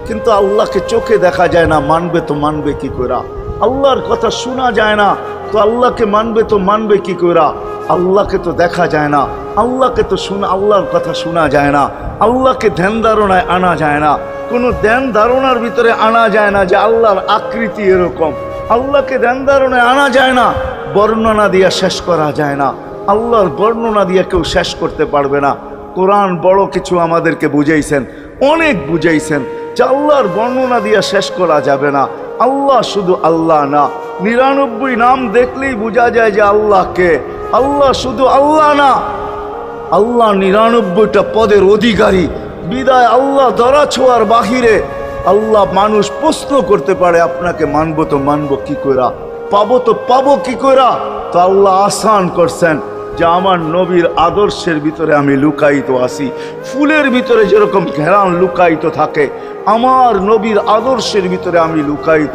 কিন্তু আল্লাহকে চোখে দেখা যায় না, মানবে তো মানবে কি কইরা? আল্লাহর কথা শোনা যায় না, তো আল্লাহকে মানবে তো মানবে কি কইরা? আল্লাহকে তো দেখা যায় না, আল্লাহকে তো আল্লাহর কথা শোনা যায় না, আল্লাহকে ধ্যান ধারণায় আনা যায় না, কোনো ধ্যান ধারণার ভিতরে আনা যায় না যে আল্লাহর আকৃতি এরকম। আল্লাহকে ধ্যান ধারণায় আনা যায় না, বর্ণনা দিয়া শেষ করা যায় না। আল্লাহর বর্ণনা দিয়ে কেউ শেষ করতে পারবে না। কোরআন বড় কিছু আমাদেরকে বুঝাইছেন, অনেক বুঝাইছেন যে আল্লাহর বর্ণনা দিয়ে শেষ করা যাবে না। আল্লাহ শুধু আল্লাহ না, 99 নাম দেখলেই বোঝা যায় যে আল্লাহকে। আল্লাহ শুধু আল্লাহ না, আল্লাহ 99টা পদের অধিকারী। বিদায় আল্লাহ ধরা ছোঁয়ার বাহিরে। আল্লাহ মানুষ প্রশ্ন করতে পারে, আপনাকে মানবো তো মানবো কি কইরা, পাবো তো পাবো কি কইরা? তো আল্লাহ আসান করছেন যে আমার নবীর আদর্শের ভিতরে আমি লুকায়িত আছি। ফুলের ভিতরে যেরকম ঘেরান লুকায়িত থাকে, আমার নবীর আদর্শের ভিতরে আমি লুকায়িত।